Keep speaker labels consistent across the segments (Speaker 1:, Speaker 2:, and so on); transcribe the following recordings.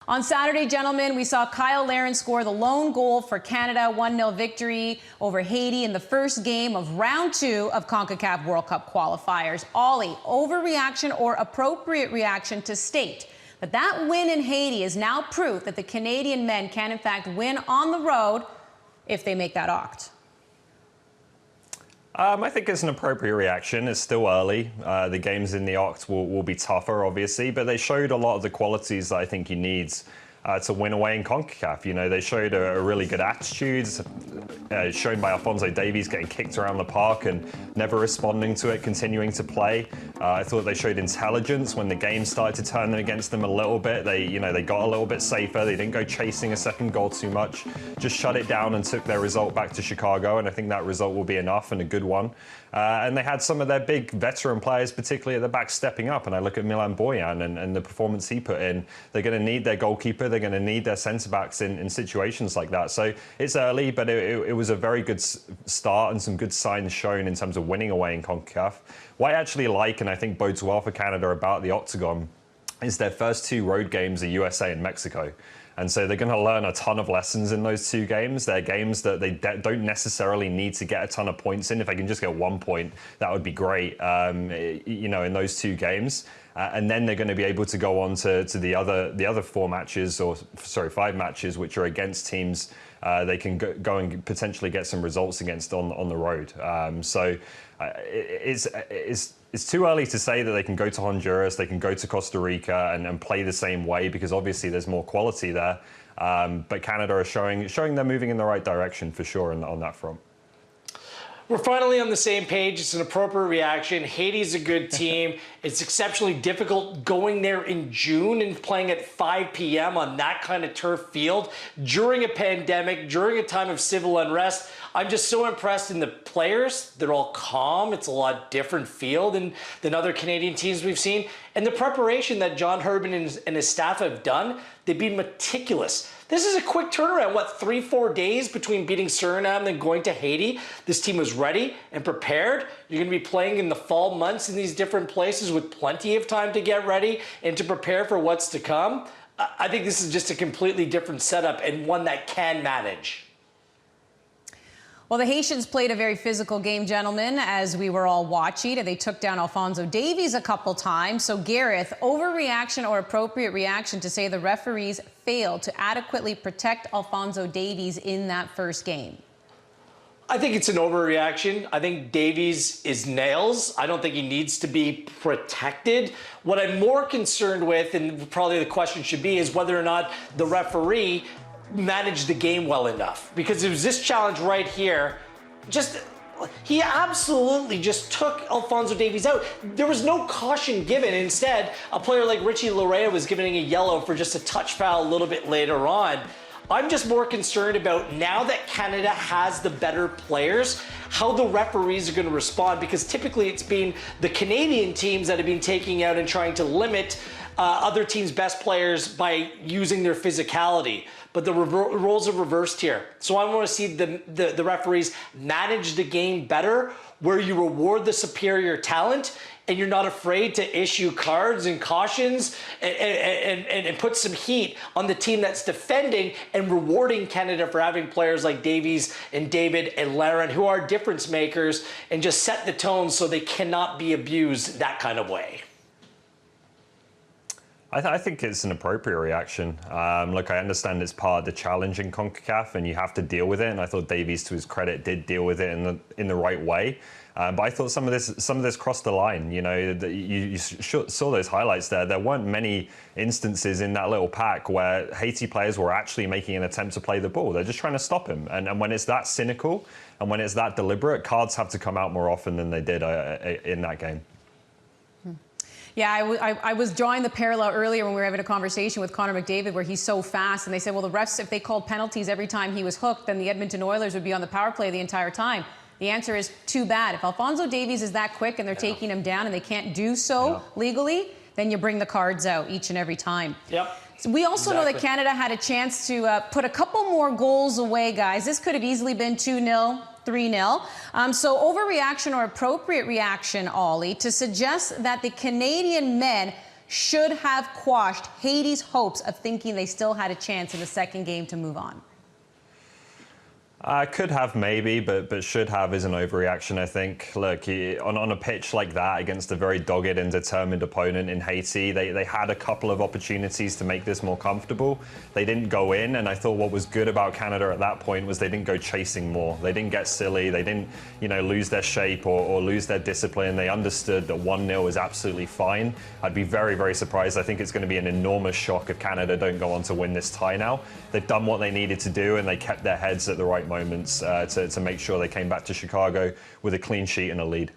Speaker 1: On Saturday, gentlemen, we saw Kyle Larin score the lone goal for Canada, 1-0 victory over Haiti in the first game of round 2 of Concacaf World Cup qualifiers. Ollie, overreaction or appropriate reaction to state that win in Haiti is now proof that the Canadian men can, in fact, win on the road if they make that oct?
Speaker 2: I think it's an appropriate reaction. It's still early. The games in the Oct will be tougher, obviously, but they showed a lot of the qualities that I think he needs to win away in CONCACAF. You know, they showed a really good attitude, shown by Alphonso Davies getting kicked around the park and never responding to it, continuing to play. I thought they showed intelligence when the game started to turn against them a little bit. They got a little bit safer. They didn't go chasing a second goal too much. Just shut it down and took their result back to Chicago, and I think that result will be enough and a good one. And they had some of their big veteran players, particularly at the back, stepping up. And I look at Milan Borjan and the performance he put in. They're going to need their goalkeeper. They're going to need their centre-backs in situations like that. So it's early, but it was a very good start and some good signs shown in terms of winning away in CONCACAF. What I actually like, and I think bodes well for Canada about the Octagon, is their first 2 road games are USA and Mexico. And so they're going to learn a ton of lessons in those 2 games. They're games that they don't necessarily need to get a ton of points in. If they can just get 1 point, that would be great, in those 2 games. And then they're going to be able to go on to the other 4 matches, or sorry, 5 matches, which are against teams they can go and potentially get some results against on the road. It's too early to say that they can go to Honduras, they can go to Costa Rica and play the same way, because obviously there's more quality there. But Canada are showing they're moving in the right direction for sure on that front.
Speaker 3: We're finally on the same page. It's an appropriate reaction. Haiti's a good team. It's exceptionally difficult going there in June and playing at 5 p.m. on that kind of turf field during a pandemic, during a time of civil unrest. I'm just so impressed in the players. They're all calm. It's a lot different feel than other Canadian teams we've seen. And the preparation that John Herdman and his staff have done, they've been meticulous. This is a quick turnaround, 3-4 days between beating Suriname and then going to Haiti. This team was ready and prepared. You're going to be playing in the fall months in these different places with plenty of time to get ready and to prepare for what's to come. I think this is just a completely different setup and one that can manage.
Speaker 1: Well, the Haitians played a very physical game, gentlemen, as we were all watching, and they took down Alphonso Davies a couple times. So, Gareth, overreaction or appropriate reaction to say the referees failed to adequately protect Alphonso Davies in that first game?
Speaker 3: I think it's an overreaction. I think Davies is nails. I don't think he needs to be protected. What I'm more concerned with, and probably the question should be, is whether or not the referee managed the game well enough, because it was this challenge right here. He absolutely just took Alphonso Davies out. There was no caution given. Instead, a player like Richie Laryea was given a yellow for just a touch foul a little bit later on. I'm just more concerned about, now that Canada has the better players, how the referees are going to respond, because typically it's been the Canadian teams that have been taking out and trying to limit other teams' best players by using their physicality. But the roles are reversed here. So I want to see the referees manage the game better, where you reward the superior talent and you're not afraid to issue cards and cautions and put some heat on the team that's defending, and rewarding Canada for having players like Davies and David and Larin, who are difference makers, and just set the tone so they cannot be abused that kind of way.
Speaker 2: I think it's an appropriate reaction. Look, I understand it's part of the challenge in CONCACAF, and you have to deal with it. And I thought Davies, to his credit, did deal with it in the right way. But I thought some of this crossed the line. You know, you saw those highlights there. There weren't many instances in that little pack where Haiti players were actually making an attempt to play the ball. They're just trying to stop him. And when it's that cynical and when it's that deliberate, cards have to come out more often than they did in that game.
Speaker 1: Yeah, I was drawing the parallel earlier when we were having a conversation with Connor McDavid, where he's so fast, and they said, well, the refs, if they called penalties every time he was hooked, then the Edmonton Oilers would be on the power play the entire time. The answer is too bad. If Alphonso Davies is that quick and they're taking him down and they can't do so legally, then you bring the cards out each and every time.
Speaker 3: Yep.
Speaker 1: So we also know that Canada had a chance to put a couple more goals away, guys. This could have easily been 2-0. 3-0. So overreaction or appropriate reaction, Ollie, to suggest that the Canadian men should have quashed Haiti's hopes of thinking they still had a chance in the second game to move on?
Speaker 2: Could have maybe, but should have is an overreaction, I think. Look, on a pitch like that against a very dogged and determined opponent in Haiti, they had a couple of opportunities to make this more comfortable. They didn't go in, and I thought what was good about Canada at that point was they didn't go chasing more. They didn't get silly. They didn't, lose their shape or lose their discipline. They understood that 1-0 is absolutely fine. I'd be very, very surprised. I think it's going to be an enormous shock if Canada don't go on to win this tie now. They've done what they needed to do, and they kept their heads at the right moments to make sure they came back to Chicago with a clean sheet and a lead.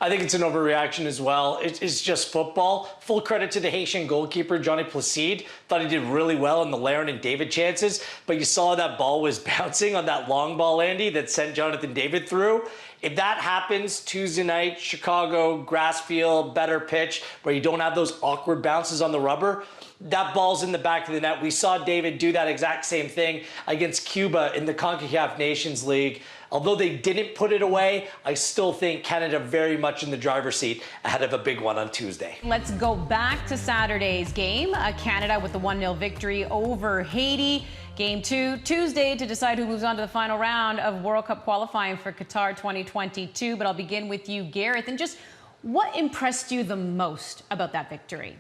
Speaker 3: I think it's an overreaction as well. It's just football. Full credit to the Haitian goalkeeper, Johnny Placide. Thought he did really well in the Larin and David chances, but you saw that ball was bouncing on that long ball, Andy, that sent Jonathan David through. If that happens Tuesday night, Chicago, grass field, better pitch, where you don't have those awkward bounces on the rubber, that ball's in the back of the net. We saw David do that exact same thing against Cuba in the Concacaf Nations League. Although they didn't put it away, I still think Canada very much in the driver's seat ahead of a big one on Tuesday.
Speaker 1: Let's go back to Saturday's game. Canada with the 1-0 victory over Haiti. Game 2 Tuesday to decide who moves on to the final round of World Cup qualifying for Qatar 2022. But I'll begin with you, Gareth. And just what impressed you the most about that victory?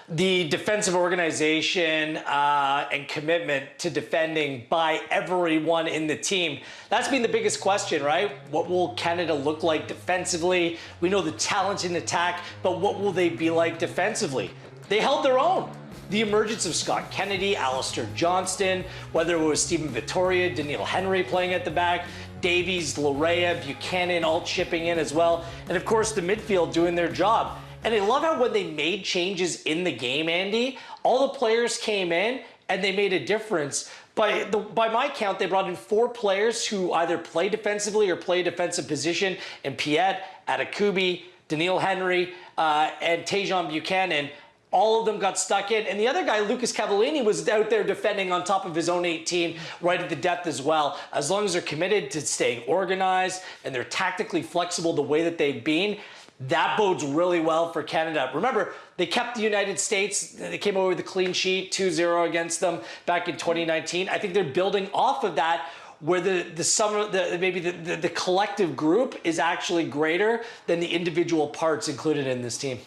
Speaker 3: The defensive organization and commitment to defending by everyone in the team. That's been the biggest question, right? What will Canada look like defensively? We know the talent in attack, but what will they be like defensively? They held their own. The emergence of Scott Kennedy, Alistair Johnston, whether it was Stephen Vittoria, Daniil Henry playing at the back, Davies, Larea, Buchanan all chipping in as well, and of course the midfield doing their job. And I love how when they made changes in the game, Andy, all the players came in and they made a difference. By my count, they brought in 4 players who either play defensively or play a defensive position, and Piet, Atakubi, Daniil Henry, and Tejan Buchanan. All of them got stuck in. And the other guy, Lucas Cavallini, was out there defending on top of his own 18 right at the depth as well. As long as they're committed to staying organized and they're tactically flexible the way that they've been, that bodes really well for Canada. Remember, they kept the United States. They came away with a clean sheet, 2-0 against them back in 2019. I think they're building off of that, where the collective group is actually greater than the individual parts included in this team.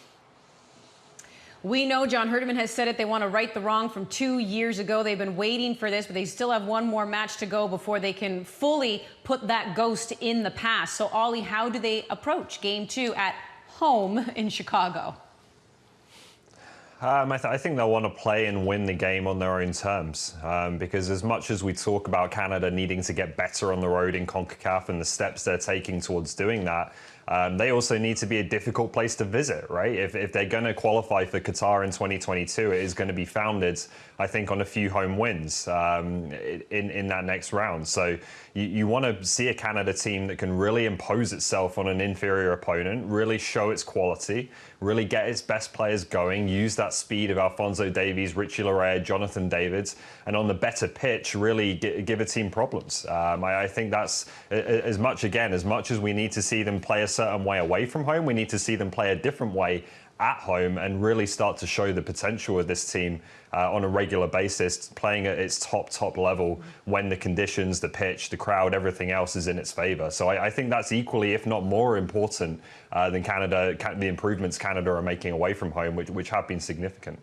Speaker 1: We know John Herdman has said it. They want to right the wrong from 2 years ago. They've been waiting for this, but they still have one more match to go before they can fully put that ghost in the past. So, Ollie, how do they approach Game 2 at home in Chicago?
Speaker 2: I think they'll want to play and win the game on their own terms, because as much as we talk about Canada needing to get better on the road in CONCACAF and the steps they're taking towards doing that, they also need to be a difficult place to visit, right? If they're going to qualify for Qatar in 2022, it is going to be founded, I think, on a few home wins in that next round. So you want to see a Canada team that can really impose itself on an inferior opponent, really show its quality, really get its best players going, use that speed of Alphonso Davies, Richie Larea, Jonathan Davids, and on the better pitch, really give a team problems. I think that's as much as we need to see them play a certain way away from home, we need to see them play a different way at home and really start to show the potential of this team on a regular basis, playing at its top level when the conditions, the pitch, the crowd, everything else is in its favor. So I think that's equally, if not more important than the improvements Canada are making away from home, which have been significant.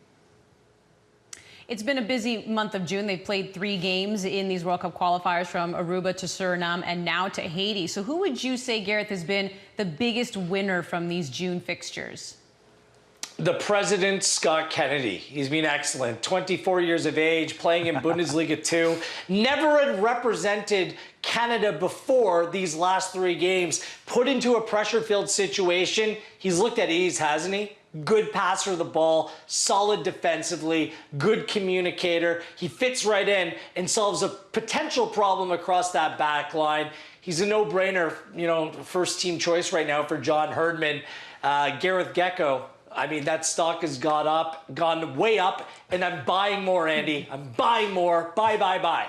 Speaker 1: It's been a busy month of June. They've played 3 games in these World Cup qualifiers, from Aruba to Suriname and now to Haiti. So who would you say, Gareth, has been the biggest winner from these June fixtures?
Speaker 3: The president, Scott Kennedy. He's been excellent. 24 years of age, playing in Bundesliga 2. Never had represented Canada before these last 3 games. Put into a pressure-filled situation. He's looked at ease, hasn't he? Good passer of the ball, solid defensively, good communicator. He fits right in and solves a potential problem across that back line. He's a no-brainer, first team choice right now for John Herdman. Gareth Gecko, I mean, that stock has gone way up, and I'm buying more, Andy. I'm buying more. Buy.